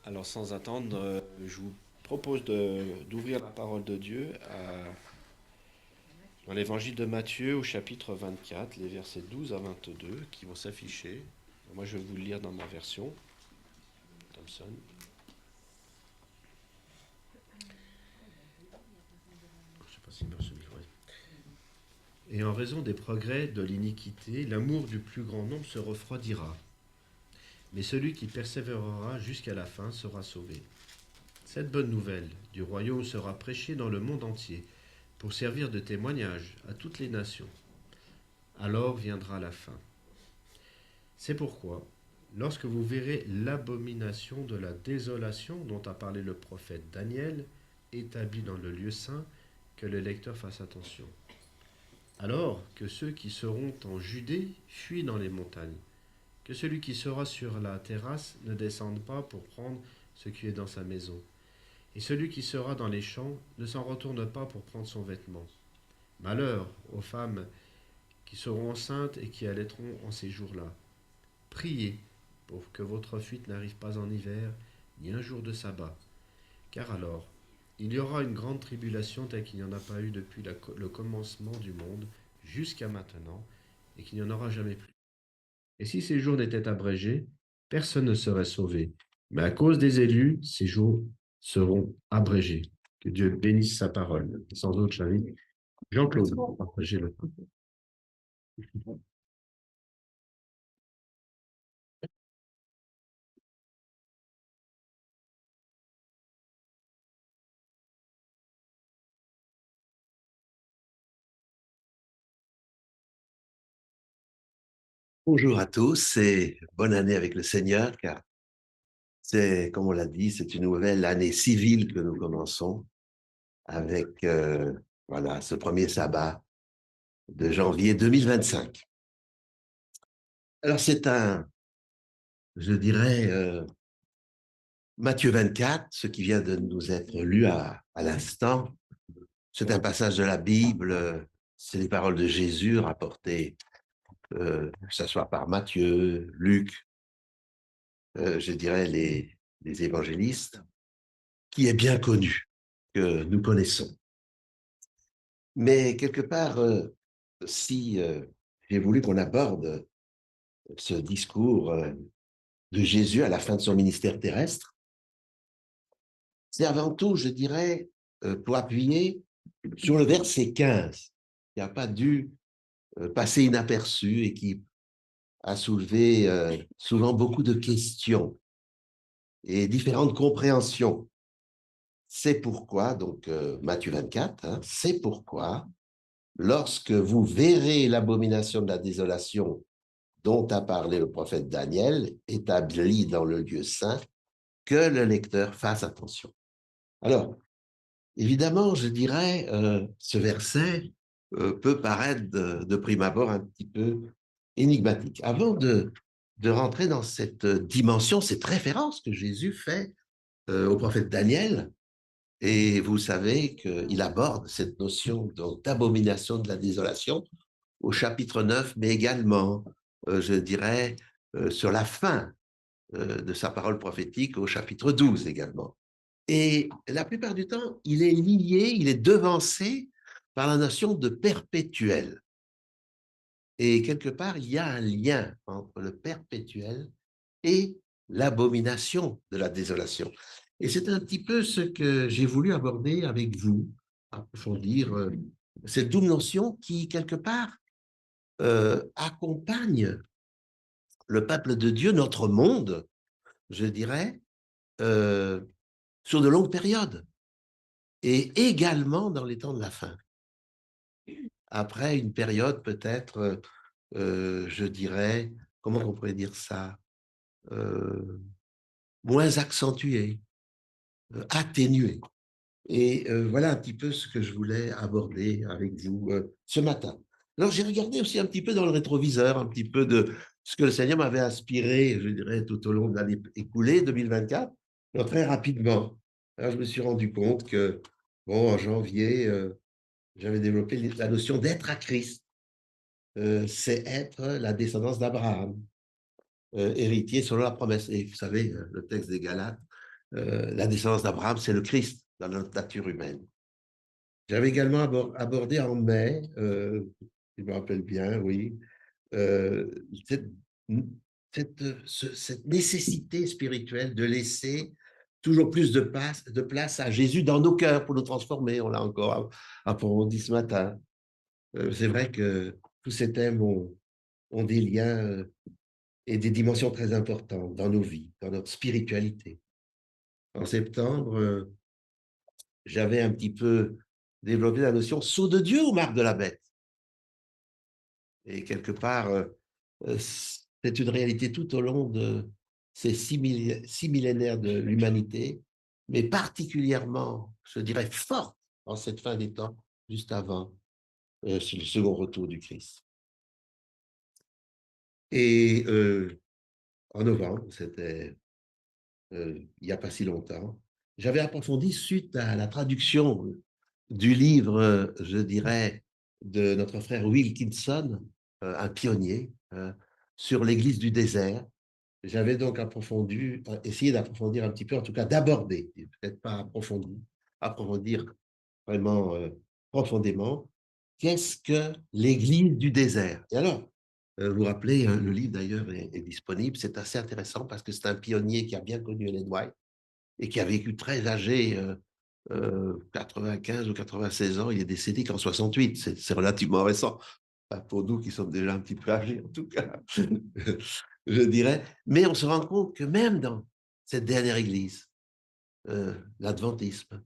Alors sans attendre, je vous propose d'ouvrir la parole de Dieu dans l'évangile de Matthieu au chapitre 24, les versets 12 à 22 qui vont s'afficher. Moi je vais vous le lire dans ma version, Thomson. Je sais pas s'il marche, ouais. Et en raison des progrès de l'iniquité, l'amour du plus grand nombre se refroidira. Mais celui qui persévérera jusqu'à la fin sera sauvé. Cette bonne nouvelle du royaume sera prêchée dans le monde entier pour servir de témoignage à toutes les nations. Alors viendra la fin. C'est pourquoi, lorsque vous verrez l'abomination de la désolation dont a parlé le prophète Daniel, établie dans le lieu saint, que le lecteur fasse attention. Alors que ceux qui seront en Judée fuient dans les montagnes, que celui qui sera sur la terrasse ne descende pas pour prendre ce qui est dans sa maison, et celui qui sera dans les champs ne s'en retourne pas pour prendre son vêtement. Malheur aux femmes qui seront enceintes et qui allaiteront en ces jours-là. Priez pour que votre fuite n'arrive pas en hiver, ni un jour de sabbat. Car alors, il y aura une grande tribulation telle qu'il n'y en a pas eu depuis le commencement du monde jusqu'à maintenant, et qu'il n'y en aura jamais plus. Et si ces jours n'étaient abrégés, personne ne serait sauvé. Mais à cause des élus, ces jours seront abrégés. Que Dieu bénisse sa parole. Sans autre, j'invite Jean-Claude pour partager le temps. Bonjour à tous et bonne année avec le Seigneur, car c'est, comme on l'a dit, c'est une nouvelle année civile que nous commençons avec voilà, ce premier sabbat de janvier 2025. Alors c'est je dirais, Matthieu 24, ce qui vient de nous être lu à l'instant. C'est un passage de la Bible, c'est les paroles de Jésus rapportées, que ce soit par Matthieu, Luc, je dirais les évangélistes, qui est bien connu, que nous connaissons. Mais quelque part, si j'ai voulu qu'on aborde ce discours de Jésus à la fin de son ministère terrestre, c'est avant tout, je dirais, pour appuyer sur le verset 15, qui n'a pas dû passer inaperçu et qui a soulevé souvent beaucoup de questions et différentes compréhensions. C'est pourquoi, donc Matthieu 24, hein, c'est pourquoi lorsque vous verrez l'abomination de la désolation dont a parlé le prophète Daniel, établie dans le lieu saint, que le lecteur fasse attention. Alors, évidemment, je dirais, ce verset peut paraître de prime abord un petit peu énigmatique. Avant de rentrer dans cette dimension, cette référence que Jésus fait au prophète Daniel, et vous savez qu'il aborde cette notion d'abomination de la désolation au chapitre 9, mais également, je dirais, sur la fin de sa parole prophétique au chapitre 12 également. Et la plupart du temps, il est lié, il est devancé par la notion de perpétuel. Et quelque part, il y a un lien entre le perpétuel et l'abomination de la désolation. Et c'est un petit peu ce que j'ai voulu aborder avec vous, approfondir cette double notion qui, quelque part, accompagne le peuple de Dieu, notre monde, je dirais, euh, sur de longues périodes, et également dans les temps de la fin. Après une période peut-être, je dirais, comment on pourrait dire ça, euh, moins accentuée, atténuée. Et voilà un petit peu ce que je voulais aborder avec vous ce matin. Alors j'ai regardé aussi un petit peu dans le rétroviseur, un petit peu de ce que le Seigneur m'avait inspiré, je dirais, tout au long de l'année écoulée, 2024. Alors très rapidement, alors, je me suis rendu compte que, bon, en janvier, j'avais développé la notion d'être à Christ. C'est être la descendance d'Abraham, héritier selon la promesse. Et vous savez, le texte des Galates La descendance d'Abraham, c'est le Christ dans notre nature humaine. J'avais également abordé en mai, je me rappelle bien, oui, euh, cette, cette nécessité spirituelle de laisser toujours plus de place à Jésus dans nos cœurs pour nous transformer. On l'a encore approfondi ce matin. C'est vrai que tous ces thèmes ont des liens et des dimensions très importantes dans nos vies, dans notre spiritualité. En septembre, j'avais un petit peu développé la notion sceau de Dieu ou marque de la bête. Et quelque part, c'est une réalité tout au long de ces 6 millénaires de l'humanité, mais particulièrement, je dirais, forte en cette fin des temps, juste avant c'est le second retour du Christ. Et en novembre, c'était il n'y a pas si longtemps, j'avais approfondi suite à la traduction du livre, je dirais, de notre frère Wilkinson, un pionnier, sur l'Église du désert. J'avais donc essayé d'approfondir un petit peu, en tout cas d'aborder, peut-être pas approfondir vraiment profondément, qu'est-ce que l'Église du désert? Et alors, vous vous rappelez, le livre d'ailleurs est disponible, c'est assez intéressant parce que c'est un pionnier qui a bien connu Ellen White et qui a vécu très âgé, 95 ou 96 ans, il est décédé qu'en 68, c'est relativement récent, enfin, pour nous qui sommes déjà un petit peu âgés en tout cas, je dirais, mais on se rend compte que même dans cette dernière église, l'adventisme,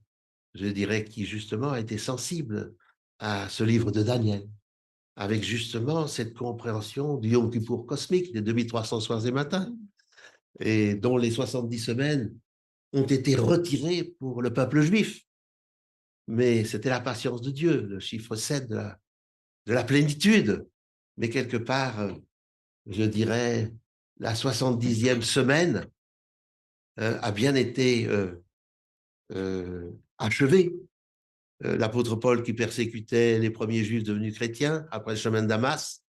je dirais, qui justement a été sensible à ce livre de Daniel, avec justement cette compréhension du Yom Kippour cosmique, des 2300 soirs et matins, et dont les 70 semaines ont été retirées pour le peuple juif. Mais c'était la patience de Dieu, le chiffre 7 de la plénitude. Mais quelque part, je dirais, la 70e semaine a bien été achevée. L'apôtre Paul qui persécutait les premiers juifs devenus chrétiens après le chemin de Damas,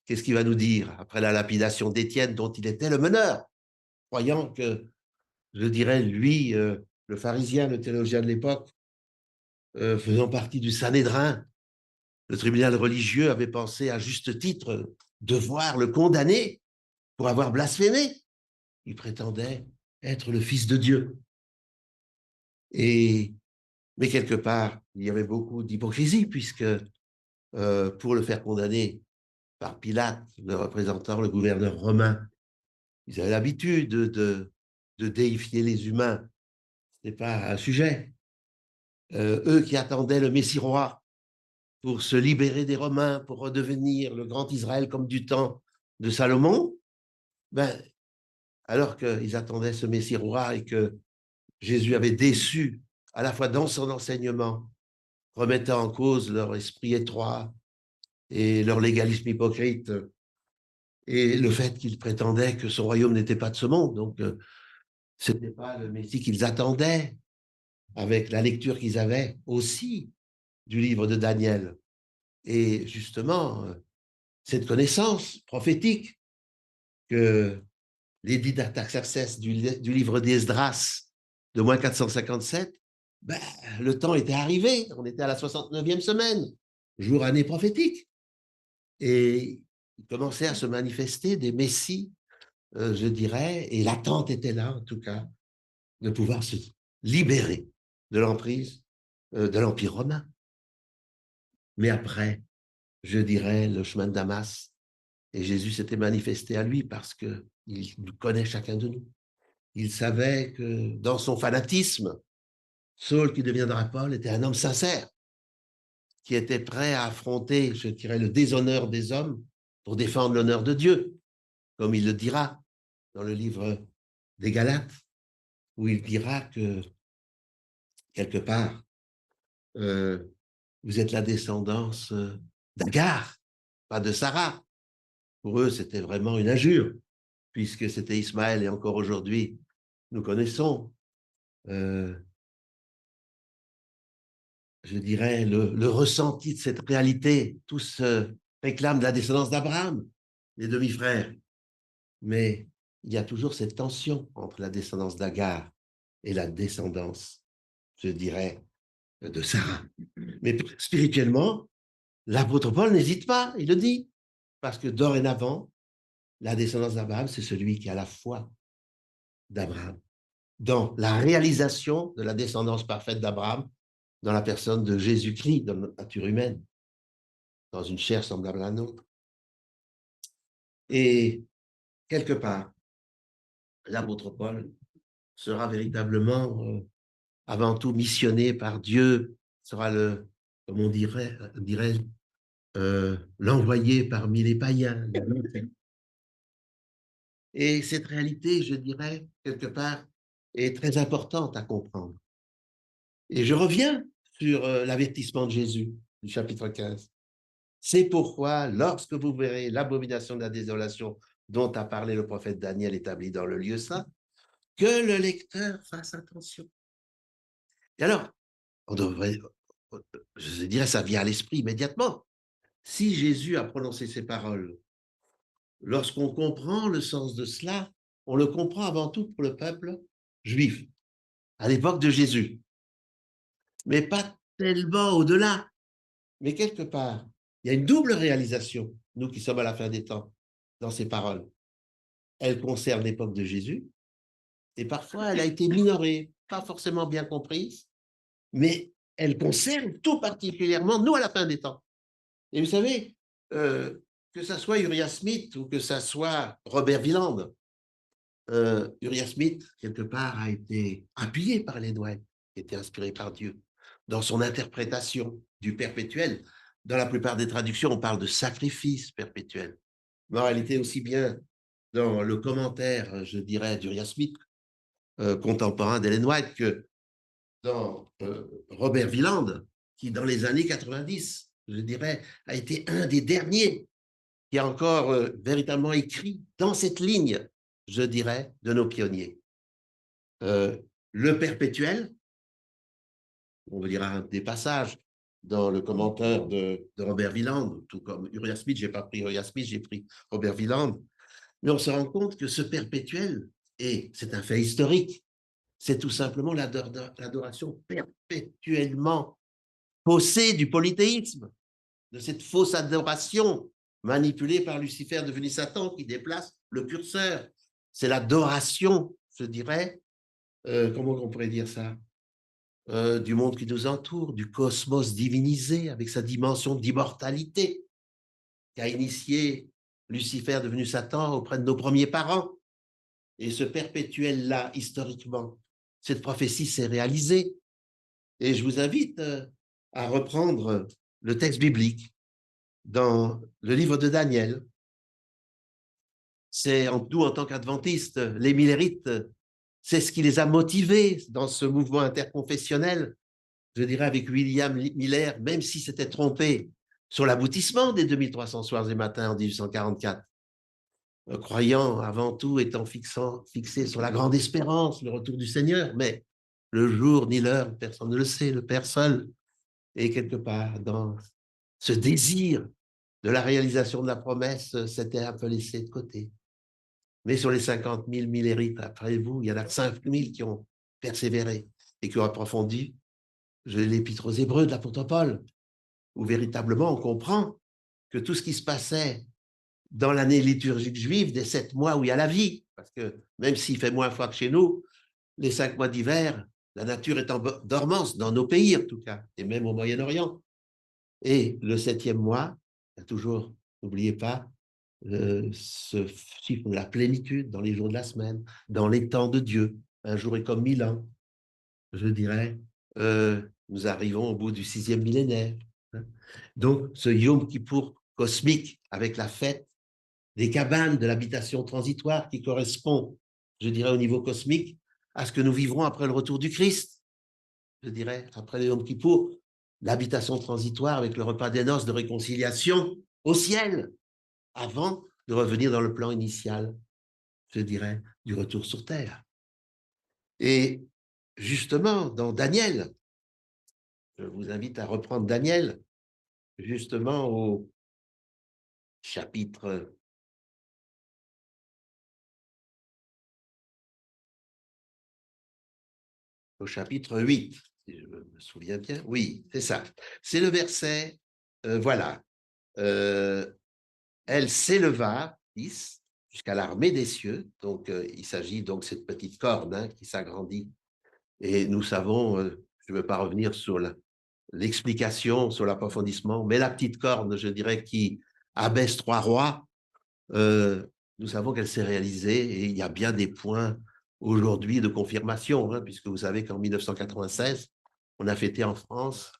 qu'est-ce qu'il va nous dire après la lapidation d'Étienne dont il était le meneur, croyant que, je dirais, lui, le pharisien, le théologien de l'époque, faisant partie du Sanhédrin, le tribunal religieux avait pensé à juste titre devoir le condamner pour avoir blasphémé. Il prétendait être le Fils de Dieu. Mais quelque part, il y avait beaucoup d'hypocrisie puisque pour le faire condamner par Pilate, le représentant, le gouverneur romain, ils avaient l'habitude de déifier les humains. Ce n'est pas un sujet. Eux qui attendaient le Messie roi pour se libérer des Romains, pour redevenir le grand Israël comme du temps de Salomon, ben, alors qu'ils attendaient ce Messie roi et que Jésus avait déçu à la fois dans son enseignement, remettant en cause leur esprit étroit et leur légalisme hypocrite, et le fait qu'ils prétendaient que son royaume n'était pas de ce monde. Donc, ce n'était pas le Messie qu'ils attendaient, avec la lecture qu'ils avaient aussi du livre de Daniel. Et justement, cette connaissance prophétique que l'édit d'Artaxerxès du livre d'Esdras de moins 457, ben, le temps était arrivé, on était à la 69e semaine, jour année prophétique. Et il commençait à se manifester des messies, je dirais, et l'attente était là, en tout cas, de pouvoir se libérer de l'emprise de l'Empire romain. Mais après, je dirais, le chemin de Damas, et Jésus s'était manifesté à lui parce qu'il nous connaît chacun de nous. Il savait que dans son fanatisme, Saul, qui deviendra Paul, était un homme sincère, qui était prêt à affronter, je dirais, le déshonneur des hommes pour défendre l'honneur de Dieu, comme il le dira dans le livre des Galates, où il dira que, quelque part, vous êtes la descendance d'Agar, pas de Sarah. Pour eux, c'était vraiment une injure, puisque c'était Ismaël, et encore aujourd'hui, nous connaissons, je dirais, le ressenti de cette réalité. Tous réclament la descendance d'Abraham, les demi-frères. Mais il y a toujours cette tension entre la descendance d'Agar et la descendance, je dirais, de Sarah. Mais spirituellement, l'apôtre Paul n'hésite pas, il le dit, parce que dorénavant, la descendance d'Abraham, c'est celui qui a la foi d'Abraham, dans la réalisation de la descendance parfaite d'Abraham, dans la personne de Jésus-Christ, dans notre nature humaine, dans une chair semblable à la nôtre. Et quelque part, l'apôtre Paul sera véritablement, avant tout, missionné par Dieu, sera comme on dirait l'envoyé parmi les païens. Et cette réalité, je dirais, quelque part, est très importante à comprendre. Et je reviens sur l'avertissement de Jésus du chapitre 15. C'est pourquoi, lorsque vous verrez l'abomination de la désolation dont a parlé le prophète Daniel établi dans le lieu saint, que le lecteur fasse attention. Et alors, on devrait, je dirais, ça vient à l'esprit immédiatement. Si Jésus a prononcé ces paroles, lorsqu'on comprend le sens de cela, on le comprend avant tout pour le peuple juif, à l'époque de Jésus, mais pas tellement au-delà. Mais quelque part, il y a une double réalisation, nous qui sommes à la fin des temps, dans ces paroles. Elle concerne l'époque de Jésus, et parfois elle a été minorée, pas forcément bien comprise, mais elle concerne tout particulièrement nous à la fin des temps. Et vous savez, que ça soit Uriah Smith ou que ça soit Robert Wieland, Uriah Smith, quelque part, a été appuyé par les White, qui était inspiré par Dieu, dans son interprétation du perpétuel. Dans la plupart des traductions, on parle de sacrifice perpétuel. Mais en réalité, aussi bien dans le commentaire, je dirais, d'Uriah Smith, contemporain d'Ellen White, que dans Robert Wieland, qui, dans les années 90, je dirais, a été un des derniers qui a encore véritablement écrit dans cette ligne, je dirais, de nos pionniers. Le perpétuel, on va dire un des passages dans le commentaire de Robert Wieland, tout comme Uriah Smith, je n'ai pas pris Uriah Smith, j'ai pris Robert Wieland, mais on se rend compte que ce perpétuel, et c'est un fait historique, c'est tout simplement l'adoration perpétuellement faussée du polythéisme, de cette fausse adoration manipulée par Lucifer devenu Satan qui déplace le curseur. C'est l'adoration, je dirais, comment on pourrait dire ça, du monde qui nous entoure, du cosmos divinisé avec sa dimension d'immortalité qu'a initié Lucifer devenu Satan auprès de nos premiers parents. Et ce perpétuel-là, historiquement, cette prophétie s'est réalisée. Et je vous invite à reprendre le texte biblique dans le livre de Daniel. C'est nous, en tant qu'adventistes, les millérites, c'est ce qui les a motivés dans ce mouvement interconfessionnel, je dirais avec William Miller, même s'il s'était trompé sur l'aboutissement des 2300 soirs et matins en 1844, croyant avant tout, étant fixé sur la grande espérance, le retour du Seigneur, mais le jour ni l'heure, personne ne le sait, le Père seul, et quelque part dans ce désir de la réalisation de la promesse, s'était un peu laissé de côté. Mais sur les 50 000 millérites après vous, il y en a 5 000 qui ont persévéré et qui ont approfondi l'épître aux Hébreux de l'apôtre Paul, où véritablement on comprend que tout ce qui se passait dans l'année liturgique juive, des 7 mois où il y a la vie, parce que même s'il fait moins froid que chez nous, les 5 mois d'hiver, la nature est en dormance, dans nos pays en tout cas, et même au Moyen-Orient. Et le 7e mois, il y a toujours, n'oubliez pas, ce chiffre de la plénitude dans les jours de la semaine, dans les temps de Dieu. Un jour est comme 1000 ans, je dirais. Nous arrivons au bout du 6e millénaire. Hein. Donc, ce Yom Kippour cosmique, avec la fête des cabanes de l'habitation transitoire qui correspond, je dirais, au niveau cosmique, à ce que nous vivrons après le retour du Christ. Je dirais, après le Yom Kippour, l'habitation transitoire avec le repas des noces de réconciliation au ciel, avant de revenir dans le plan initial, je dirais, du retour sur terre. Et justement, dans Daniel, je vous invite à reprendre Daniel, justement au chapitre au chapitre 8, si je me souviens bien. Oui, c'est ça. C'est le verset, voilà. Elle s'éleva, 10, jusqu'à l'armée des cieux. Donc, il s'agit donc de cette petite corne hein, qui s'agrandit. Et nous savons, je ne veux pas revenir sur l'explication, sur l'approfondissement, mais la petite corne, je dirais, qui abaisse 3 rois, nous savons qu'elle s'est réalisée et il y a bien des points aujourd'hui de confirmation, hein, puisque vous savez qu'en 1996, on a fêté en France,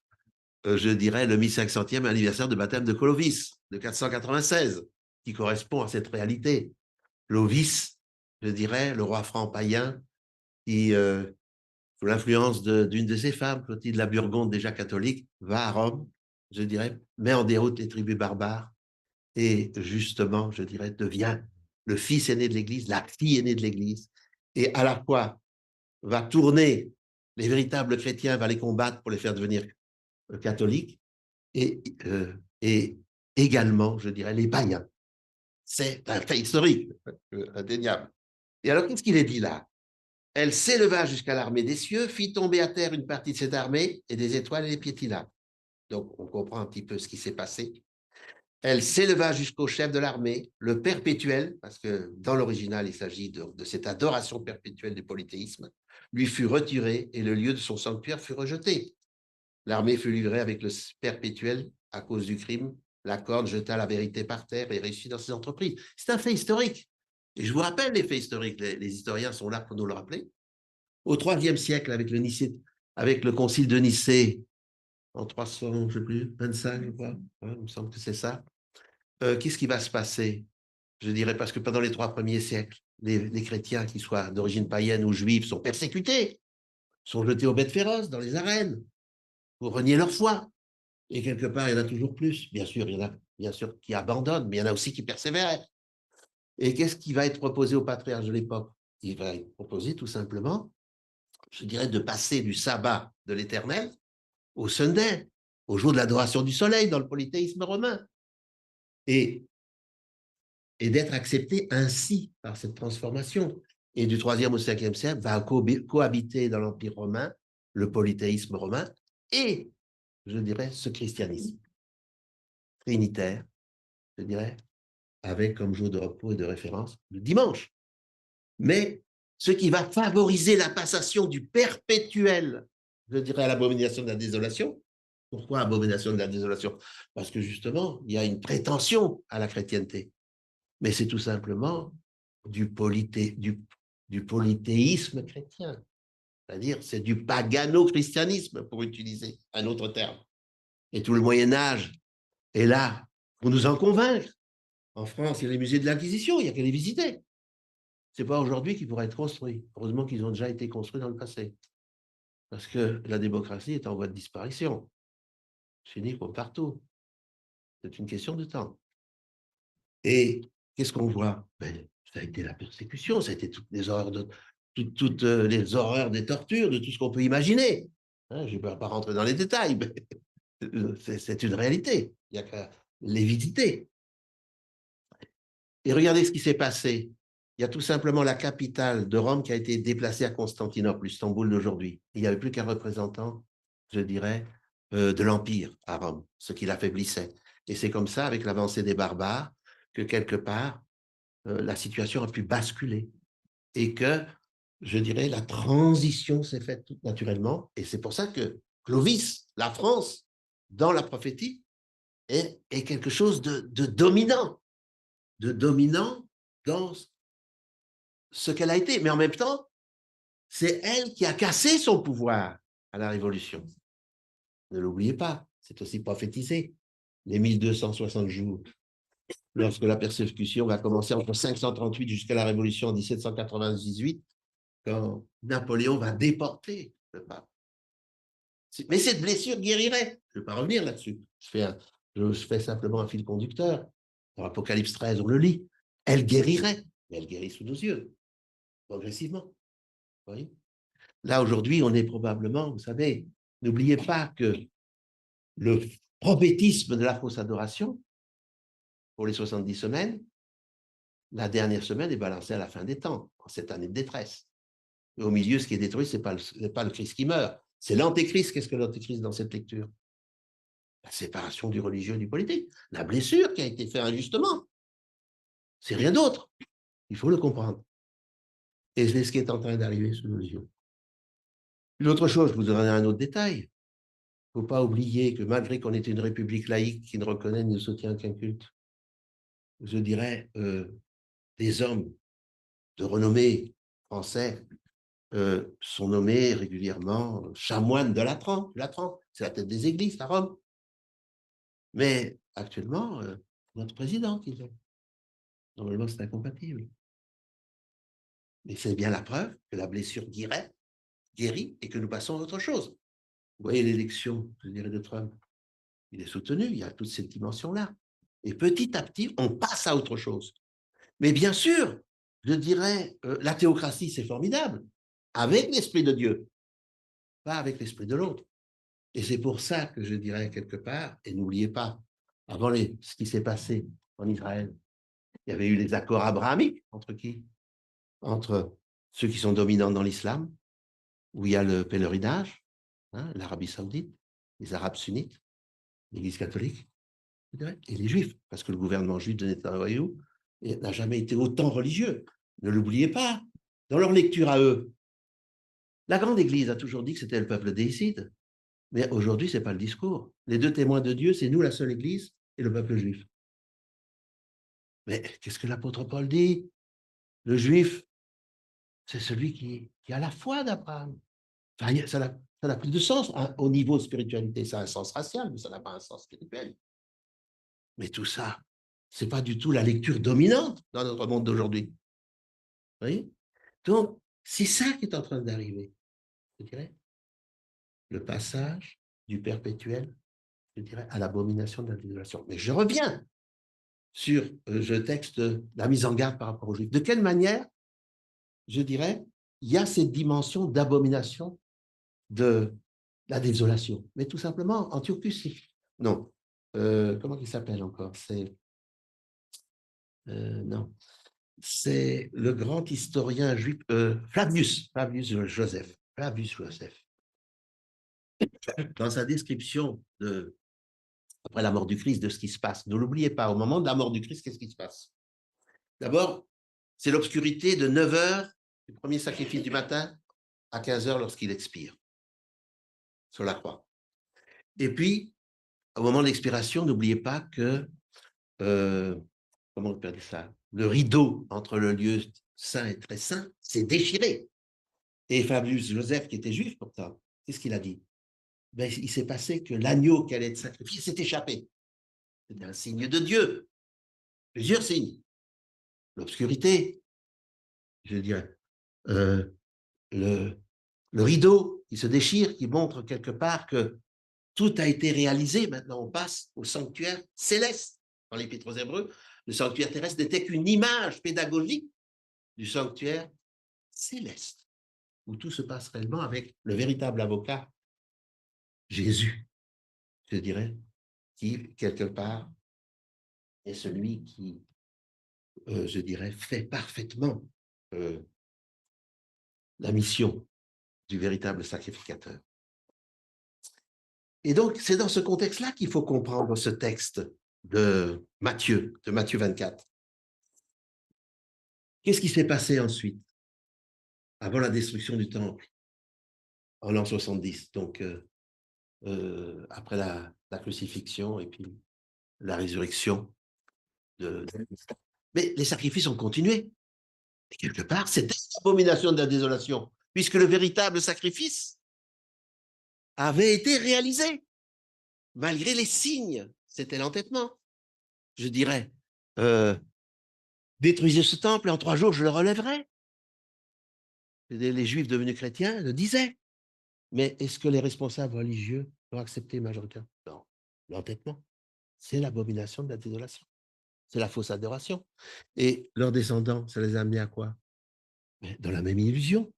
je dirais, le 1500e anniversaire de baptême de Clovis, de 496, qui correspond à cette réalité. Clovis, je dirais, le roi franc païen, qui, sous l'influence d'une de ses femmes, Clotilde la Burgonde, déjà catholique, va à Rome, je dirais, met en déroute les tribus barbares et justement, je dirais, devient le fils aîné de l'Église, la fille aînée de l'Église, et à la fois va tourner les véritables chrétiens, va les combattre pour les faire devenir catholiques, et également, je dirais, les païens. C'est un fait historique, indéniable. Et alors, qu'est-ce qu'il est dit là? Elle s'éleva jusqu'à l'armée des cieux, fit tomber à terre une partie de cette armée, et des étoiles et les piétina. Donc, on comprend un petit peu ce qui s'est passé. Elle s'éleva jusqu'au chef de l'armée, le perpétuel, parce que dans l'original, il s'agit de cette adoration perpétuelle du polythéisme, lui fut retiré et le lieu de son sanctuaire fut rejeté. L'armée fut livrée avec le perpétuel à cause du crime. La corne jeta la vérité par terre et réussit dans ses entreprises. C'est un fait historique. Et je vous rappelle les faits historiques. Les historiens sont là pour nous le rappeler. Au IIIe siècle, avec le concile de Nicée, en 300, je ne sais plus, 25, je crois, ouais, il me semble que c'est ça. Qu'est-ce qui va se passer? Je dirais parce que pendant les 3 premiers siècles, les chrétiens, qui soient d'origine païenne ou juive, sont persécutés, sont jetés aux bêtes féroces dans les arènes pour renier leur foi. Et quelque part, il y en a toujours plus. Bien sûr, il y en a bien sûr qui abandonnent, mais il y en a aussi qui persévèrent. Et qu'est-ce qui va être proposé au patriarche de l'époque? Il va être proposé tout simplement, je dirais, de passer du sabbat de l'Éternel au Sunday, au jour de l'adoration du soleil dans le polythéisme romain. Et d'être accepté ainsi par cette transformation. Et du 3e au 5e siècle va cohabiter dans l'Empire romain le polythéisme romain et, je dirais, ce christianisme trinitaire, je dirais, avec comme jour de repos et de référence le dimanche. Mais ce qui va favoriser la passation du perpétuel, je dirais, à l'abomination de la désolation. Pourquoi abomination de la désolation? Parce que justement, il y a une prétention à la chrétienté. Mais c'est tout simplement du polythéisme chrétien. C'est-à-dire, c'est du pagano-christianisme, pour utiliser un autre terme. Et tout le Moyen-Âge est là pour nous en convaincre. En France, il y a les musées de l'Inquisition, il n'y a qu'à les visiter. Ce n'est pas aujourd'hui qu'ils pourraient être construits. Heureusement qu'ils ont déjà été construits dans le passé. Parce que la démocratie est en voie de disparition. Fini comme partout. C'est une question de temps. Et qu'est-ce qu'on voit? Ben, ça a été la persécution, ça a été toutes les horreurs, toutes les horreurs des tortures, de tout ce qu'on peut imaginer. Hein, je ne vais pas rentrer dans les détails, mais c'est une réalité. Il n'y a qu'à les visiter. Et regardez ce qui s'est passé. Il y a tout simplement la capitale de Rome qui a été déplacée à Constantinople, Istanbul d'aujourd'hui. Il n'y avait plus qu'un représentant, je dirais, de l'Empire à Rome, ce qui l'affaiblissait. Et c'est comme ça, avec l'avancée des barbares, que quelque part, la situation a pu basculer et que, je dirais, la transition s'est faite tout naturellement. Et c'est pour ça que Clovis, la France, dans la prophétie, est quelque chose de dominant dans ce qu'elle a été. Mais en même temps, c'est elle qui a cassé son pouvoir à la Révolution. Ne l'oubliez pas, c'est aussi prophétisé. Les 1260 jours, lorsque la persécution va commencer entre 538 jusqu'à la Révolution en 1798, quand Napoléon va déporter le pape. Mais cette blessure guérirait. Je ne vais pas revenir là-dessus. Je fais simplement un fil conducteur. Dans Apocalypse 13, on le lit. Elle guérirait, mais elle guérit sous nos yeux, progressivement. Oui. Là, aujourd'hui, on est probablement, vous savez, n'oubliez pas que le prophétisme de la fausse adoration, pour les 70 semaines, la dernière semaine est balancée à la fin des temps, en cette année de détresse. Et au milieu, ce qui est détruit, ce n'est pas le Christ qui meurt, c'est l'antéchrist. Qu'est-ce que l'antéchrist dans cette lecture? La séparation du religieux et du politique, la blessure qui a été faite injustement. C'est rien d'autre. Il faut le comprendre. Et c'est ce qui est en train d'arriver sous nos yeux. Une autre chose, je vous donnerai un autre détail. Il ne faut pas oublier que malgré qu'on est une république laïque qui ne reconnaît ni ne soutient qu'un culte, je dirais, des hommes de renommée français sont nommés régulièrement chanoines de Latran. Latran, c'est la tête des églises à Rome. Mais actuellement, notre président qui fait. Normalement, c'est incompatible. Mais c'est bien la preuve que la blessure guérit et que nous passons à autre chose. Vous voyez l'élection, je dirais, de Trump. Il est soutenu, il y a toutes ces dimensions-là. Et petit à petit, on passe à autre chose. Mais bien sûr, je dirais, la théocratie, c'est formidable, avec l'Esprit de Dieu, pas avec l'Esprit de l'autre. Et c'est pour ça que je dirais quelque part, et n'oubliez pas, avant ce qui s'est passé en Israël, il y avait eu les accords abrahamiques entre qui? Entre ceux qui sont dominants dans l'islam, où il y a le pèlerinage, hein, l'Arabie saoudite, les Arabes sunnites, l'Église catholique, et les Juifs, parce que le gouvernement juif de Netanyahou n'a jamais été autant religieux. Ne l'oubliez pas, dans leur lecture à eux. La grande Église a toujours dit que c'était le peuple déicide, mais aujourd'hui, ce n'est pas le discours. Les deux témoins de Dieu, c'est nous, la seule Église, et le peuple juif. Mais qu'est-ce que l'apôtre Paul dit? Le juif, c'est celui qui a la foi d'Abraham. Enfin, ça n'a plus de sens hein, au niveau de spiritualité. Ça a un sens racial, mais ça n'a pas un sens spirituel. Mais tout ça, ce n'est pas du tout la lecture dominante dans notre monde d'aujourd'hui. Vous voyez? Donc, c'est ça qui est en train d'arriver, je dirais. Le passage du perpétuel, je dirais, à l'abomination de la désolation. Mais je reviens sur le texte, la mise en garde par rapport aux Juifs. De quelle manière, je dirais, il y a cette dimension d'abomination de la désolation? Mais tout simplement, Antiochus, non. Comment il s'appelle encore? C'est non. C'est le grand historien juif, Flavius Joseph. Flavius Joseph. Dans sa description après la mort du Christ, de ce qui se passe, ne l'oubliez pas, au moment de la mort du Christ, qu'est-ce qui se passe? D'abord, c'est l'obscurité de 9 heures du premier sacrifice du matin à 15 heures lorsqu'il expire sur la croix. Et puis, au moment de l'expiration, n'oubliez pas que, comment on peut dire ça? Le rideau entre le lieu saint et très saint s'est déchiré. Et Flavius Joseph, qui était juif pourtant, qu'est-ce qu'il a dit? Ben, il s'est passé que l'agneau qui allait être sacrifié s'est échappé. C'était un signe de Dieu. Plusieurs signes. L'obscurité, je dirais, le, le rideau qui se déchire, qui montre quelque part que tout a été réalisé. Maintenant, on passe au sanctuaire céleste. Dans l'Épître aux Hébreux, le sanctuaire terrestre n'était qu'une image pédagogique du sanctuaire céleste, où tout se passe réellement avec le véritable avocat, Jésus, je dirais, qui, quelque part, est celui qui, je dirais, fait parfaitement la mission du véritable sacrificateur. Et donc, c'est dans ce contexte-là qu'il faut comprendre ce texte de Matthieu 24. Qu'est-ce qui s'est passé ensuite, avant la destruction du temple, en l'an 70, donc après la crucifixion et puis la résurrection Mais les sacrifices ont continué. Et quelque part, c'était l'abomination de la désolation, puisque le véritable sacrifice avait été réalisé, malgré les signes. C'était l'entêtement. Je dirais, détruisez ce temple et en 3 jours, je le relèverai. Les Juifs devenus chrétiens le disaient. Mais est-ce que les responsables religieux l'ont accepté majoritairement? Non. L'entêtement, c'est l'abomination de la désolation. C'est la fausse adoration. Et leurs descendants, ça les a amenés à quoi? Mais dans la même illusion,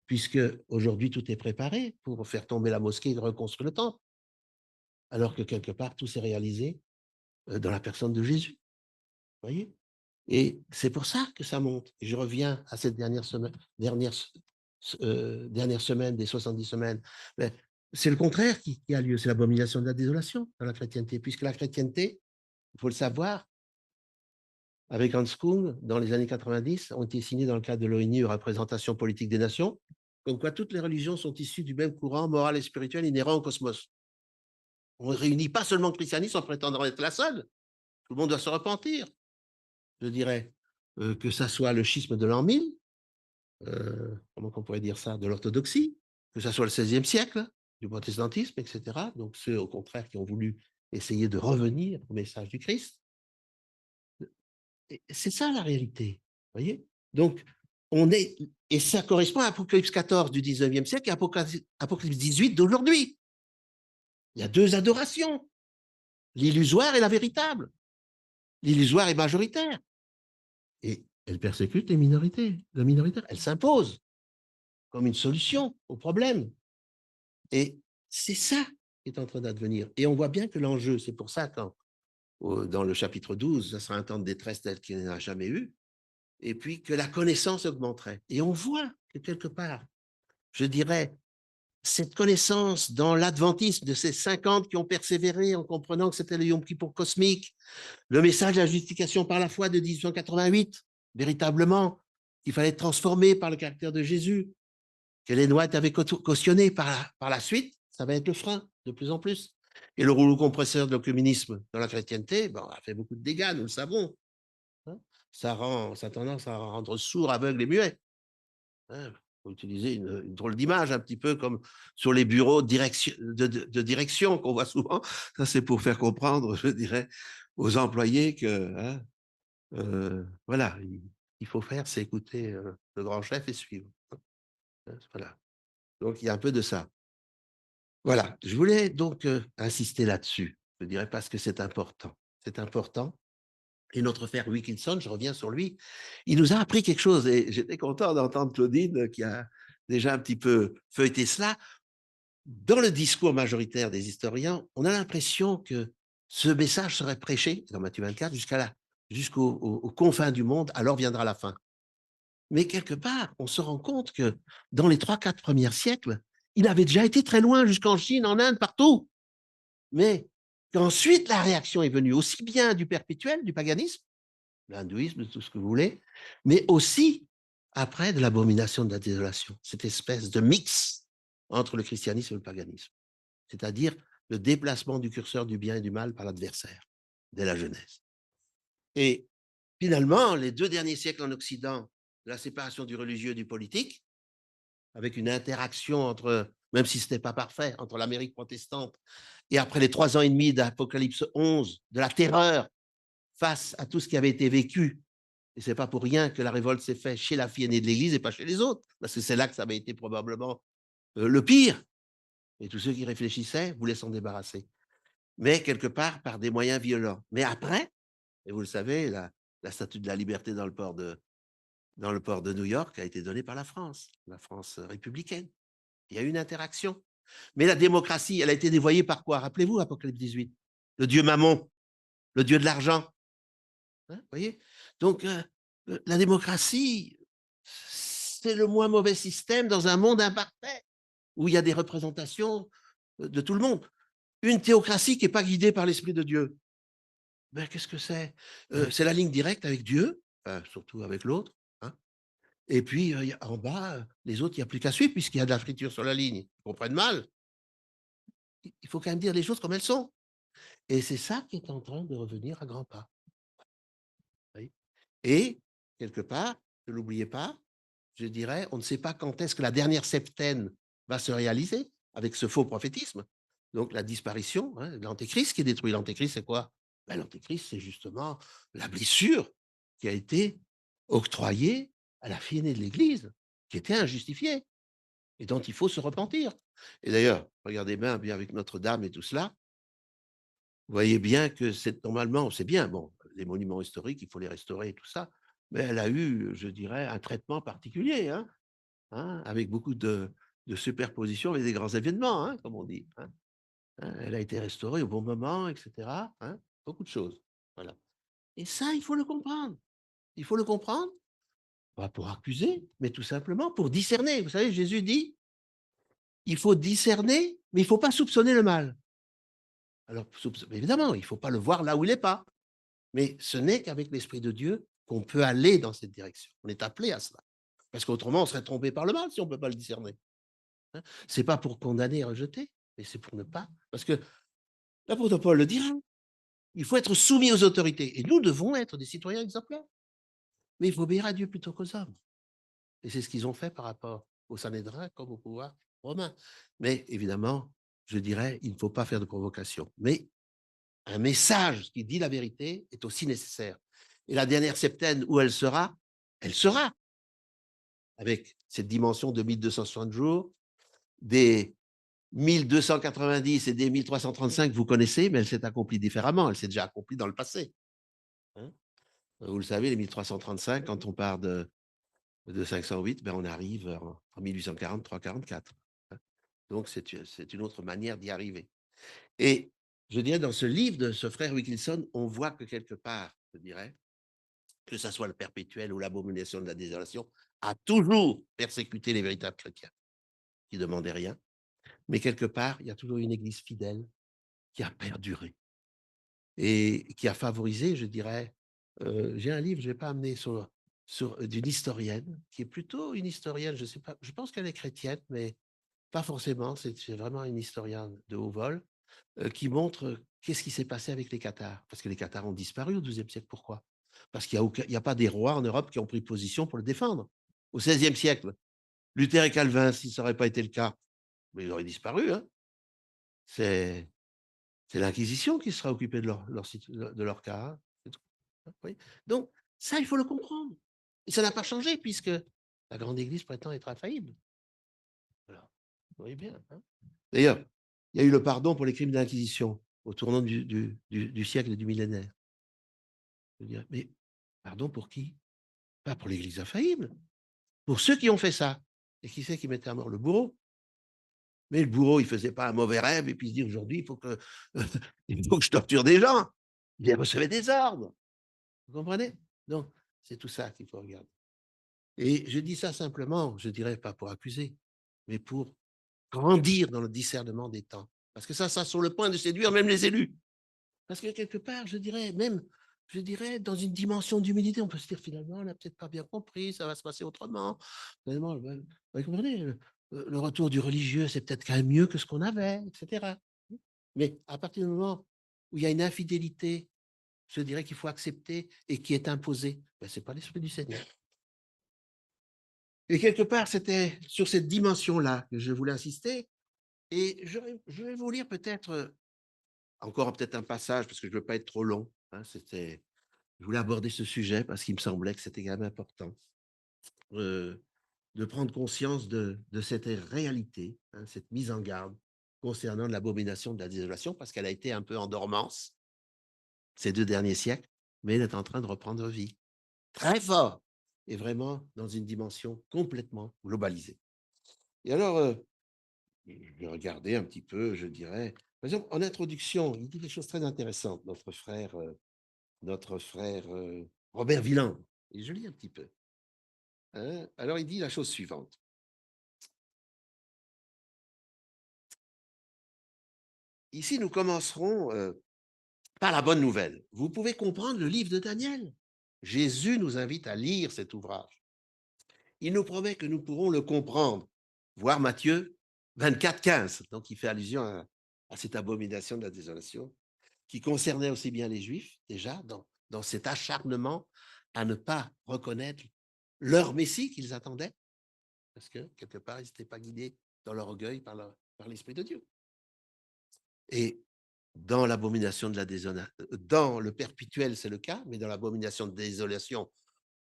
puisque aujourd'hui tout est préparé pour faire tomber la mosquée et reconstruire le temple, alors que quelque part tout s'est réalisé dans la personne de Jésus. Vous voyez? Et c'est pour ça que ça monte. Et je reviens à cette dernière dernière semaine des 70 semaines. Mais c'est le contraire qui a lieu, c'est l'abomination de la désolation dans la chrétienté, puisque la chrétienté, il faut le savoir, avec Hans Kung, dans les années 90, ont été signés dans le cadre de l'ONU, Représentation politique des nations, comme quoi toutes les religions sont issues du même courant moral et spirituel inhérent au cosmos. On ne réunit pas seulement le christianisme en prétendant être la seule. Tout le monde doit se repentir. Je dirais que ça soit le schisme de l'an 1000, comment on pourrait dire ça, de l'orthodoxie, que ça soit le XVIe siècle, du protestantisme, etc. Donc ceux, au contraire, qui ont voulu essayer de revenir au message du Christ. C'est ça la réalité, vous voyez. Donc, on est, et ça correspond à Apocalypse 14 du 19e siècle et Apocalypse 18 d'aujourd'hui. Il y a deux adorations, l'illusoire et la véritable. L'illusoire est majoritaire. Et elle persécute les minorités, la minoritaire. Elle s'impose comme une solution au problème. Et c'est ça qui est en train d'advenir. Et on voit bien que l'enjeu, c'est pour ça quand, dans le chapitre 12, ça sera un temps de détresse tel qu'il n'y en a jamais eu, et puis que la connaissance augmenterait. Et on voit que quelque part, je dirais, cette connaissance dans l'adventisme de ces 50 qui ont persévéré en comprenant que c'était le Yom Kippour cosmique, le message de la justification par la foi de 1888, véritablement, qu'il fallait être transformé par le caractère de Jésus, que les White avaient cautionné par la suite, ça va être le frein de plus en plus. Et le rouleau compresseur de l'œcuménisme dans la chrétienté, bon, a fait beaucoup de dégâts, nous le savons. Hein, ça a tendance à rendre sourds, aveugles et muets. Hein, faut utiliser une drôle d'image, un petit peu comme sur les bureaux de direction qu'on voit souvent. Ça, c'est pour faire comprendre, je dirais, aux employés que, hein, voilà, il faut faire, c'est écouter le grand chef et suivre. Voilà. Donc, il y a un peu de ça. Voilà, je voulais donc insister là-dessus. Je dirais parce que c'est important. C'est important. Et notre frère Wilkinson, je reviens sur lui, il nous a appris quelque chose et j'étais content d'entendre Claudine qui a déjà un petit peu feuilleté cela. Dans le discours majoritaire des historiens, on a l'impression que ce message serait prêché dans Matthieu 24 jusqu'aux confins du monde, alors viendra la fin. Mais quelque part, on se rend compte que dans les 3-4 premiers siècles, il avait déjà été très loin, jusqu'en Chine, en Inde, partout. Mais qu'ensuite, la réaction est venue aussi bien du perpétuel, du paganisme, l'hindouisme, tout ce que vous voulez, mais aussi après de l'abomination de la désolation, cette espèce de mix entre le christianisme et le paganisme, c'est-à-dire le déplacement du curseur du bien et du mal par l'adversaire dès la Genèse. Et finalement, les 2 derniers siècles en Occident, la séparation du religieux et du politique, avec une interaction entre, même si ce n'était pas parfait, entre l'Amérique protestante et après les 3 ans et demi d'Apocalypse 11, de la terreur face à tout ce qui avait été vécu. Et ce n'est pas pour rien que la révolte s'est faite chez la fille aînée de l'Église et pas chez les autres, parce que c'est là que ça avait été probablement le pire. Et tous ceux qui réfléchissaient voulaient s'en débarrasser. Mais quelque part par des moyens violents. Mais après, et vous le savez, la statue de la liberté dans le port de New York a été donnée par la France républicaine. Il y a eu une interaction. Mais la démocratie, elle a été dévoyée par quoi? Rappelez-vous, Apocalypse 18. Le dieu Mammon, le dieu de l'argent. Hein, vous voyez? Donc, la démocratie, c'est le moins mauvais système dans un monde imparfait, où il y a des représentations de tout le monde. Une théocratie qui n'est pas guidée par l'Esprit de Dieu. Ben, qu'est-ce que c'est? C'est la ligne directe avec Dieu, surtout avec l'autre. Hein. Et puis, en bas, les autres, il n'y a plus qu'à suivre, puisqu'il y a de la friture sur la ligne. Ils comprennent mal. Il faut quand même dire les choses comme elles sont. Et c'est ça qui est en train de revenir à grands pas. Oui. Et, quelque part, ne l'oubliez pas, je dirais, on ne sait pas quand est-ce que la dernière septaine va se réaliser avec ce faux prophétisme. Donc, la disparition hein, de l'antéchrist qui est détruit. L'antéchrist, c'est quoi? Ben, l'antéchrist, c'est justement la blessure qui a été octroyée à la fille aînée de l'Église, qui était injustifiée et dont il faut se repentir. Et d'ailleurs, regardez bien avec Notre-Dame et tout cela, vous voyez bien que c'est normalement, c'est bien, bon, les monuments historiques, il faut les restaurer et tout ça, mais elle a eu, je dirais, un traitement particulier, hein, avec beaucoup de superposition avec des grands événements, hein, comme on dit. Hein. Elle a été restaurée au bon moment, etc. Hein, beaucoup de choses. Voilà. Et ça, il faut le comprendre. Il faut le comprendre Pas pour accuser, mais tout simplement pour discerner. Vous savez, Jésus dit, il faut discerner, mais il ne faut pas soupçonner le mal. Alors, évidemment, il ne faut pas le voir là où il n'est pas. Mais ce n'est qu'avec l'Esprit de Dieu qu'on peut aller dans cette direction. On est appelé à cela. Parce qu'autrement, on serait trompé par le mal si on ne peut pas le discerner. Hein. Ce n'est pas pour condamner et rejeter, mais c'est pour ne pas. Parce que l'apôtre Paul le dira, il faut être soumis aux autorités. Et nous devons être des citoyens exemplaires. Mais il faut obéir à Dieu plutôt qu'aux hommes. Et c'est ce qu'ils ont fait par rapport au Sanhédrin comme au pouvoir romain. Mais évidemment, je dirais, il ne faut pas faire de provocation. Mais un message qui dit la vérité est aussi nécessaire. Et la dernière septaine, où elle sera, avec cette dimension de 1260 jours, des 1290 et des 1335, vous connaissez, mais elle s'est accomplie différemment. Elle s'est déjà accomplie dans le passé. Hein. Vous le savez, les 1335, quand on part de 508, ben on arrive en 1843-44. Donc, c'est une autre manière d'y arriver. Et je dirais, dans ce livre de ce frère Wilkinson, on voit que quelque part, je dirais, que ce soit le perpétuel ou l'abomination de la désolation, a toujours persécuté les véritables chrétiens, qui ne demandaient rien. Mais quelque part, il y a toujours une église fidèle qui a perduré et qui a favorisé, je dirais, j'ai un livre, je ne vais pas amener d'une historienne, qui est plutôt une historienne, je sais pas, je pense qu'elle est chrétienne, mais pas forcément, c'est vraiment une historienne de haut vol, qui montre qu'est-ce qui s'est passé avec les Cathares. Parce que les Cathares ont disparu au XIIe siècle. Pourquoi? Parce qu'il n'y a pas des rois en Europe qui ont pris position pour le défendre. Au XVIe siècle, Luther et Calvin, si ça n'aurait pas été le cas, mais ils auraient disparu. Hein. C'est l'Inquisition qui sera occupée de leur cas. Hein. Oui. Donc, ça, il faut le comprendre. Et ça n'a pas changé, puisque la grande Église prétend être infaillible. Voilà. Vous voyez bien. Hein. D'ailleurs, il y a eu le pardon pour les crimes d'Inquisition au tournant du siècle et du millénaire. Je veux dire, mais pardon pour qui? Pas pour l'Église infaillible. Pour ceux qui ont fait ça. Et qui c'est qui mettait à mort? Le bourreau. Mais le bourreau, il ne faisait pas un mauvais rêve et puis il se dit aujourd'hui, il faut que je torture des gens. Il recevait des ordres. Vous comprenez? Donc, c'est tout ça qu'il faut regarder. Et je dis ça simplement, je dirais pas pour accuser, mais pour grandir dans le discernement des temps. Parce que ça sur le point de séduire même les élus. Parce que quelque part, je dirais, dans une dimension d'humilité, on peut se dire finalement, on n'a peut-être pas bien compris, ça va se passer autrement. Finalement, vous comprenez, le retour du religieux, c'est peut-être quand même mieux que ce qu'on avait, etc. Mais à partir du moment où il y a une infidélité, je dirais qu'il faut accepter et qui est imposée, ben, ce n'est pas l'Esprit du Seigneur. Et quelque part, c'était sur cette dimension-là que je voulais insister. Et je vais vous lire peut-être encore peut-être un passage, parce que je ne veux pas être trop long. Hein, je voulais aborder ce sujet parce qu'il me semblait que c'était quand même important de prendre conscience de cette réalité, hein, cette mise en garde concernant l'abomination de la désolation, parce qu'elle a été un peu en dormance ces 2 derniers siècles, mais elle est en train de reprendre vie. Très fort et vraiment dans une dimension complètement globalisée. Et alors, je vais regarder un petit peu, je dirais. Par exemple, en introduction, il dit quelque chose de très intéressant, notre frère Robert Villain. Et je lis un petit peu. Hein. Alors, il dit la chose suivante. Ici, nous commencerons par la bonne nouvelle. Vous pouvez comprendre le livre de Daniel. Jésus nous invite à lire cet ouvrage. Il nous promet que nous pourrons le comprendre. Voir Matthieu 24, 15. Donc, il fait allusion à cette abomination de la désolation qui concernait aussi bien les Juifs, déjà, dans cet acharnement à ne pas reconnaître leur Messie qu'ils attendaient, parce que, quelque part, ils n'étaient pas guidés dans leur orgueil par l'Esprit de Dieu. Et dans l'abomination de la désolation, dans le perpétuel, c'est le cas, mais dans l'abomination de désolation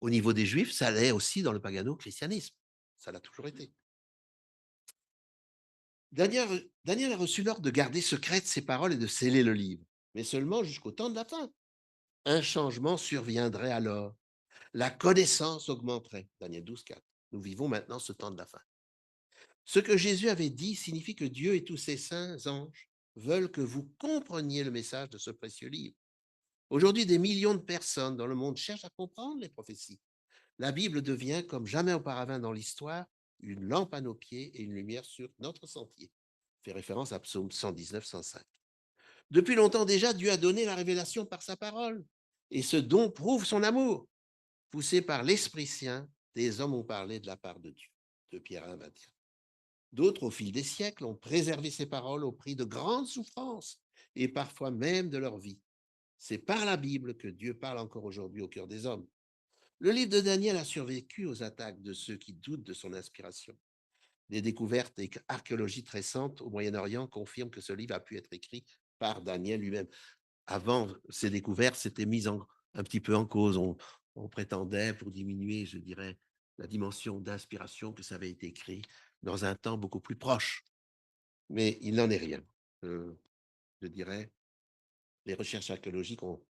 au niveau des Juifs, ça l'est aussi dans le pagano-christianisme. Ça l'a toujours été. Daniel a reçu l'ordre de garder secrètes ses paroles et de sceller le livre, mais seulement jusqu'au temps de la fin. Un changement surviendrait alors. La connaissance augmenterait. Daniel 12, 4. Nous vivons maintenant ce temps de la fin. Ce que Jésus avait dit signifie que Dieu et tous ses saints anges veulent que vous compreniez le message de ce précieux livre. Aujourd'hui, des millions de personnes dans le monde cherchent à comprendre les prophéties. la Bible devient, comme jamais auparavant dans l'histoire, une lampe à nos pieds et une lumière sur notre sentier. Fait référence à Psaume 119, 105. Depuis longtemps déjà, Dieu a donné la révélation par sa parole. Et ce don prouve son amour. Poussé par l'Esprit Saint, des hommes ont parlé de la part de Dieu. De Pierre 1, 21. D'autres, au fil des siècles, ont préservé ces paroles au prix de grandes souffrances et parfois même de leur vie. C'est par la Bible que Dieu parle encore aujourd'hui au cœur des hommes. Le livre de Daniel a survécu aux attaques de ceux qui doutent de son inspiration. Des découvertes archéologiques récentes au Moyen-Orient confirment que ce livre a pu être écrit par Daniel lui-même. Avant ces découvertes, c'était mis un petit peu en cause. On prétendait, pour diminuer, je dirais, la dimension d'inspiration, que ça avait été écrit dans un temps beaucoup plus proche. Mais il n'en est rien. Je dirais, les recherches archéologiques ont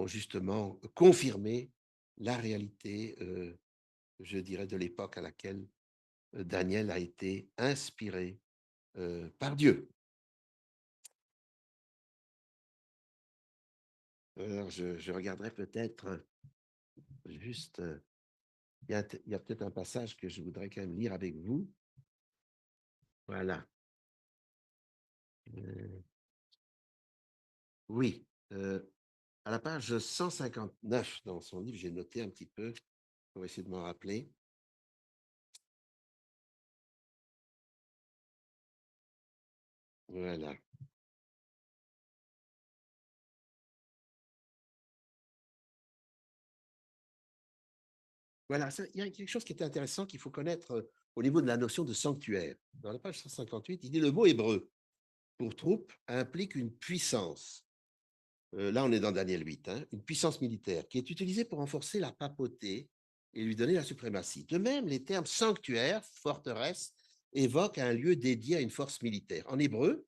justement confirmé la réalité, je dirais, de l'époque à laquelle Daniel a été inspiré par Dieu. Alors, je regarderai peut-être juste, il y a peut-être un passage que je voudrais quand même lire avec vous. Voilà. Oui, à la page 159 dans son livre, j'ai noté un petit peu pour essayer de m'en rappeler. Voilà. Voilà, il y a quelque chose qui est intéressant qu'il faut connaître au niveau de la notion de sanctuaire. Dans la page 158, il dit le mot hébreu pour troupe implique une puissance. Là, on est dans Daniel 8, hein, une puissance militaire qui est utilisée pour renforcer la papauté et lui donner la suprématie. De même, les termes sanctuaire, forteresse, évoquent un lieu dédié à une force militaire. En hébreu,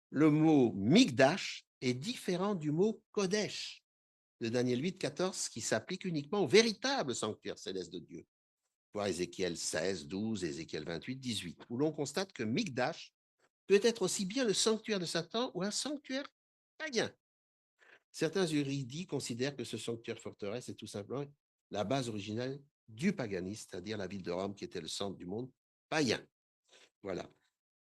le mot Migdash est différent du mot Kodesh de Daniel 8, 14, qui s'applique uniquement au véritable sanctuaire céleste de Dieu. Voir Ézéchiel 16, 12, Ézéchiel 28, 18, où l'on constate que Migdash peut être aussi bien le sanctuaire de Satan ou un sanctuaire païen. Certains érudits considèrent que ce sanctuaire forteresse est tout simplement la base originelle du paganisme, c'est-à-dire la ville de Rome qui était le centre du monde païen. Voilà.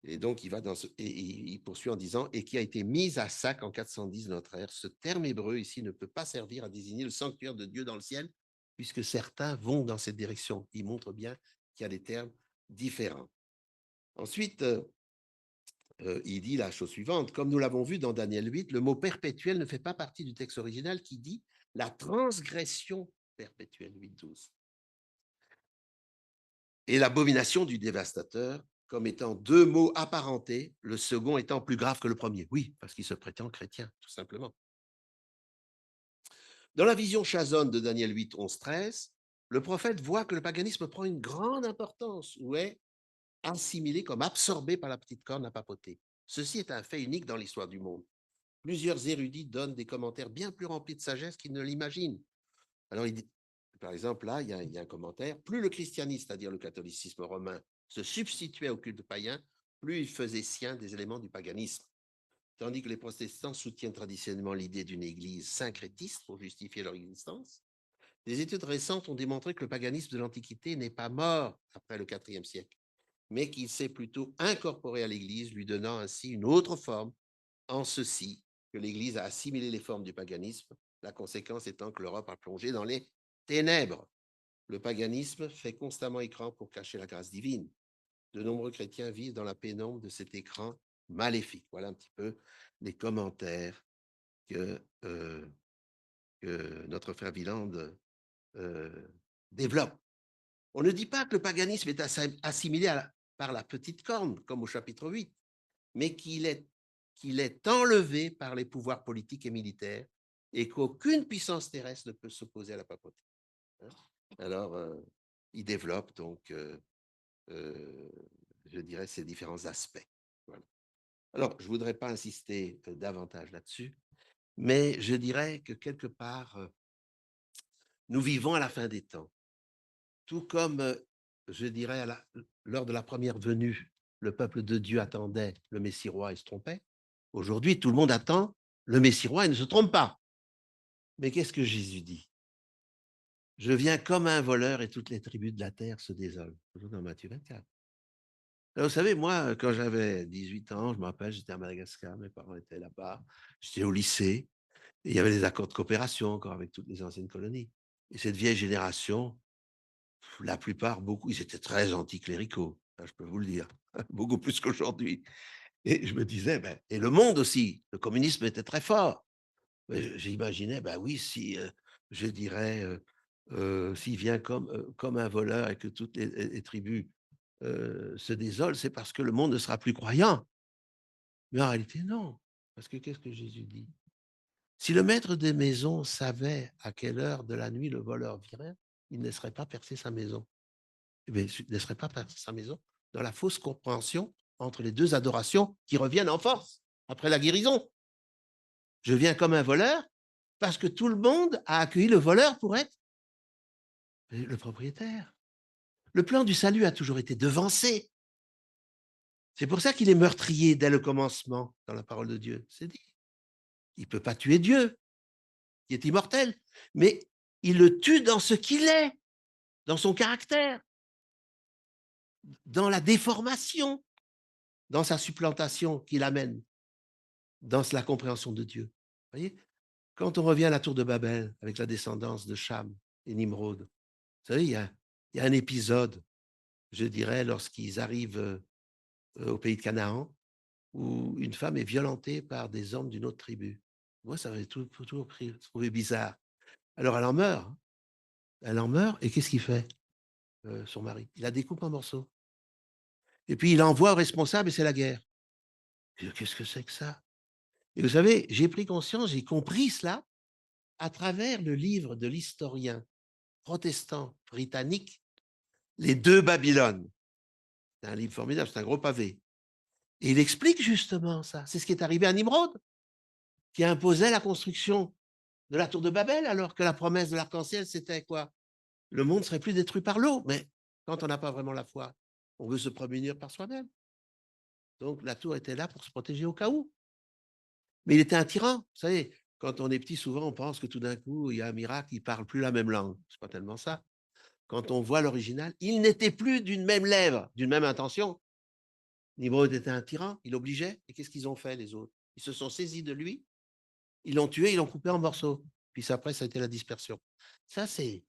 Et donc, il poursuit en disant « et qui a été mise à sac en 410 de notre ère ». Ce terme hébreu ici ne peut pas servir à désigner le sanctuaire de Dieu dans le ciel, puisque certains vont dans cette direction. Il montre bien qu'il y a des termes différents. Ensuite, il dit la chose suivante. Comme nous l'avons vu dans Daniel 8, le mot perpétuel ne fait pas partie du texte original qui dit la transgression perpétuelle, 8.12. Et l'abomination du dévastateur comme étant deux mots apparentés, le second étant plus grave que le premier. Oui, parce qu'il se prétend chrétien, tout simplement. Dans la vision chazonne de Daniel 8, 11, 13, le prophète voit que le paganisme prend une grande importance ou est assimilé comme absorbé par la petite corne à papoter. Ceci est un fait unique dans l'histoire du monde. Plusieurs érudits donnent des commentaires bien plus remplis de sagesse qu'ils ne l'imaginent. Alors, par exemple, là, il y a un commentaire. Plus le christianisme, c'est-à-dire le catholicisme romain, se substituait au culte païen, plus il faisait sien des éléments du paganisme. Tandis que les protestants soutiennent traditionnellement l'idée d'une église syncrétiste pour justifier leur existence, des études récentes ont démontré que le paganisme de l'Antiquité n'est pas mort après le IVe siècle, mais qu'il s'est plutôt incorporé à l'Église, lui donnant ainsi une autre forme, en ceci que l'Église a assimilé les formes du paganisme, la conséquence étant que l'Europe a plongé dans les ténèbres. Le paganisme fait constamment écran pour cacher la grâce divine. De nombreux chrétiens vivent dans la pénombre de cet écran maléfique. Voilà un petit peu les commentaires que notre frère Wieland développe. On ne dit pas que le paganisme est assimilé par la petite corne, comme au chapitre 8, mais qu'il est enlevé par les pouvoirs politiques et militaires et qu'aucune puissance terrestre ne peut s'opposer à la papauté. Alors, il développe donc, je dirais, ces différents aspects. Voilà. Alors, je ne voudrais pas insister davantage là-dessus, mais je dirais que quelque part, nous vivons à la fin des temps. Tout comme, je dirais, lors de la première venue, le peuple de Dieu attendait le Messie roi et se trompait. Aujourd'hui, tout le monde attend le Messie roi et ne se trompe pas. Mais qu'est-ce que Jésus dit? Je viens comme un voleur et toutes les tribus de la terre se désolent. Toujours dans Matthieu 24. Alors, vous savez, moi, quand j'avais 18 ans, je me rappelle, j'étais à Madagascar, mes parents étaient là-bas, j'étais au lycée, et il y avait des accords de coopération encore avec toutes les anciennes colonies. Et cette vieille génération, la plupart, beaucoup, ils étaient très anticléricaux, ça, je peux vous le dire, beaucoup plus qu'aujourd'hui. Et je me disais, ben, et le monde aussi, le communisme était très fort. J'imaginais, ben oui, si, je dirais, s'il vient comme un voleur et que toutes les tribus se désolent, c'est parce que le monde ne sera plus croyant. Mais en réalité, non. Parce que qu'est-ce que Jésus dit? Si le maître des maisons savait à quelle heure de la nuit le voleur virait, il ne laisserait pas percer sa maison. Eh bien, il ne laisserait pas percer sa maison dans la fausse compréhension entre les deux adorations qui reviennent en force après la guérison. Je viens comme un voleur parce que tout le monde a accueilli le voleur pour être le propriétaire. Le plan du salut a toujours été devancé. C'est pour ça qu'il est meurtrier dès le commencement dans la parole de Dieu. C'est dit. Il ne peut pas tuer Dieu, qui est immortel, mais il le tue dans ce qu'il est, dans son caractère, dans la déformation, dans sa supplantation qu'il amène, dans la compréhension de Dieu. Vous voyez, quand on revient à la tour de Babel avec la descendance de Cham et Nimrod, vous savez, il y a un épisode, je dirais, lorsqu'ils arrivent au pays de Canaan, où une femme est violentée par des hommes d'une autre tribu. Moi, ça m'avait toujours trouvé bizarre. Alors, elle en meurt. Hein. Elle en meurt, et qu'est-ce qu'il fait, son mari? Il la découpe en morceaux. Et puis, il envoie au responsable, et c'est la guerre. Qu'est-ce que c'est que ça? Et vous savez, j'ai pris conscience, j'ai compris cela à travers le livre de l'historien protestant britannique, Les deux Babylones. C'est un livre formidable, c'est un gros pavé. Et il explique justement ça. C'est ce qui est arrivé à Nimrod, qui imposait la construction de la tour de Babel, alors que la promesse de l'arc-en-ciel, c'était quoi? Le monde serait plus détruit par l'eau. Mais quand on n'a pas vraiment la foi, on veut se prémunir par soi-même. Donc la tour était là pour se protéger au cas où. Mais il était un tyran. Vous savez, quand on est petit, souvent, on pense que tout d'un coup, il y a un miracle, il ne parle plus la même langue. C'est pas tellement ça. Quand on voit l'original, il n'était plus d'une même lèvre, d'une même intention. Nimrod était un tyran, il obligeait. Et qu'est-ce qu'ils ont fait, les autres? Ils se sont saisis de lui, ils l'ont tué, ils l'ont coupé en morceaux. Puis après, ça a été la dispersion. Ça, c'est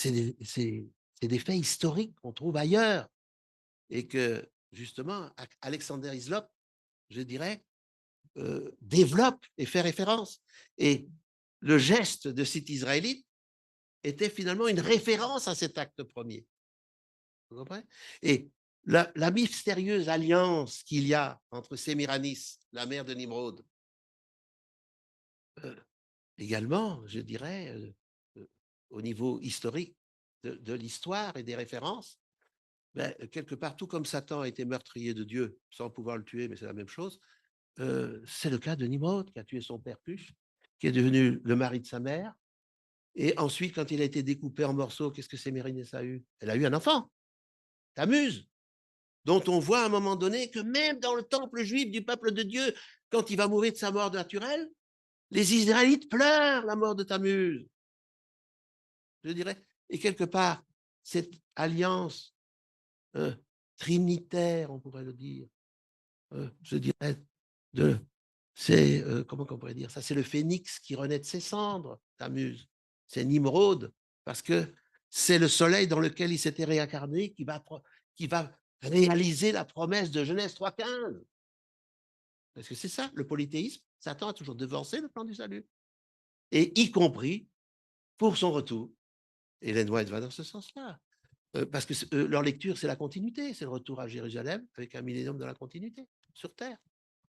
des faits historiques qu'on trouve ailleurs. Et que, justement, Alexander Hislop, je dirais, développe et fait référence. Et le geste de cet Israélite était finalement une référence à cet acte premier. Vous comprenez? Et la mystérieuse alliance qu'il y a entre Sémiramis, la mère de Nimrod, également, je dirais, au niveau historique de l'histoire et des références, ben, quelque part, tout comme Satan a été meurtrier de Dieu sans pouvoir le tuer, mais c'est la même chose, c'est le cas de Nimrod qui a tué son père Cush, qui est devenu le mari de sa mère. Et ensuite, quand il a été découpé en morceaux, qu'est-ce que Sémiramis a eu? Elle a eu un enfant, Tammuz, dont on voit à un moment donné que même dans le temple juif du peuple de Dieu, quand il va mourir de sa mort naturelle, les Israélites pleurent la mort de Tammuz, je dirais. Et quelque part, cette alliance trinitaire, on pourrait le dire, je dirais, c'est, comment on pourrait dire ça, c'est le phénix qui renaît de ses cendres, Tammuz. C'est Nimrod, parce que c'est le soleil dans lequel il s'était réincarné qui va réaliser la promesse de Genèse 3,15. Parce que c'est ça, le polythéisme, Satan a toujours devancé le plan du salut, et y compris pour son retour. Et Ellen White va dans ce sens-là. Parce que leur lecture, c'est la continuité, c'est le retour à Jérusalem avec un millénium de la continuité sur Terre,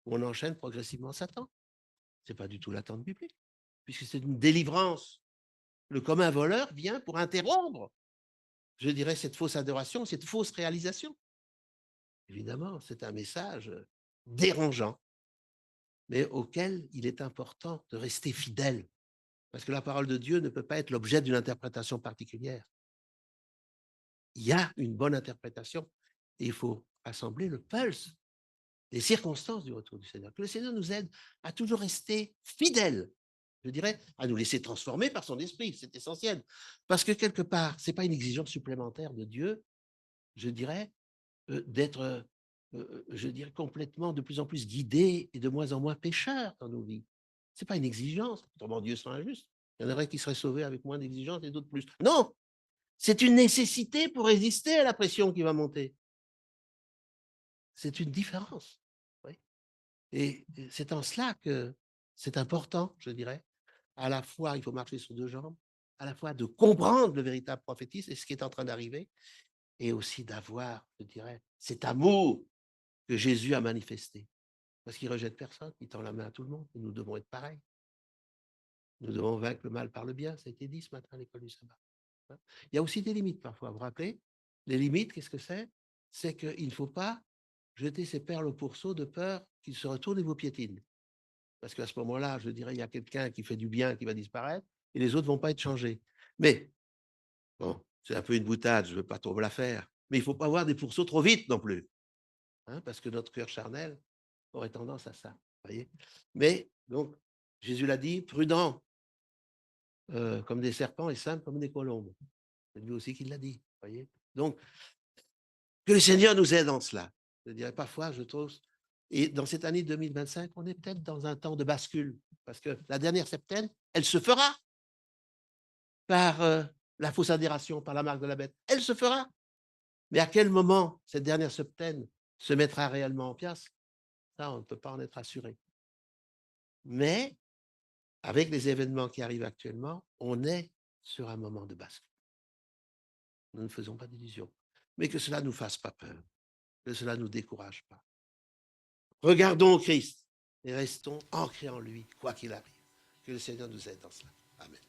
où on enchaîne progressivement Satan. Ce n'est pas du tout l'attente biblique, puisque c'est une délivrance. Le commun voleur vient pour interrompre, je dirais, cette fausse adoration, cette fausse réalisation. Évidemment, c'est un message dérangeant, mais auquel il est important de rester fidèle, parce que la parole de Dieu ne peut pas être l'objet d'une interprétation particulière. Il y a une bonne interprétation, et il faut assembler le pulse des circonstances du retour du Seigneur. Que le Seigneur nous aide à toujours rester fidèles, je dirais, à nous laisser transformer par son esprit, c'est essentiel. Parce que quelque part, ce n'est pas une exigence supplémentaire de Dieu, je dirais, d'être, je dirais, complètement de plus en plus guidé et de moins en moins pécheur dans nos vies. Ce n'est pas une exigence, autrement Dieu serait injuste. Il y en aurait qui seraient sauvés avec moins d'exigences et d'autres plus. Non, c'est une nécessité pour résister à la pression qui va monter. C'est une différence. Oui. Et c'est en cela que c'est important, je dirais. À la fois, il faut marcher sur deux jambes, à la fois de comprendre le véritable prophétisme et ce qui est en train d'arriver, et aussi d'avoir, je dirais, cet amour que Jésus a manifesté. Parce qu'il ne rejette personne, il tend la main à tout le monde, et nous devons être pareils. Nous devons vaincre le mal par le bien, ça a été dit ce matin à l'école du sabbat. Il y a aussi des limites parfois, vous vous rappelez? Les limites, qu'est-ce que c'est? C'est qu'il ne faut pas jeter ses perles au pourceau de peur qu'il se retourne et vous piétine. Parce qu'à ce moment-là, je dirais, il y a quelqu'un qui fait du bien qui va disparaître et les autres ne vont pas être changés. Mais, bon, c'est un peu une boutade, je ne veux pas trop la faire. Mais il ne faut pas avoir des pourceaux trop vite non plus. Hein, parce que notre cœur charnel aurait tendance à ça. Voyez. Mais, donc, Jésus l'a dit, prudent comme des serpents et simples comme des colombes. C'est lui aussi qui l'a dit. Voyez. Donc, que le Seigneur nous aide en cela. Je dirais parfois, je trouve, et dans cette année 2025, on est peut-être dans un temps de bascule, parce que la dernière septaine, elle se fera par la fausse adhération, par la marque de la bête. Elle se fera. Mais à quel moment cette dernière septaine se mettra réellement en place? Ça, on ne peut pas en être assuré. Mais, avec les événements qui arrivent actuellement, on est sur un moment de bascule. Nous ne faisons pas d'illusions. Mais que cela ne nous fasse pas peur, que cela ne nous décourage pas. Regardons au Christ et restons ancrés en lui, quoi qu'il arrive. Que le Seigneur nous aide dans cela. Amen.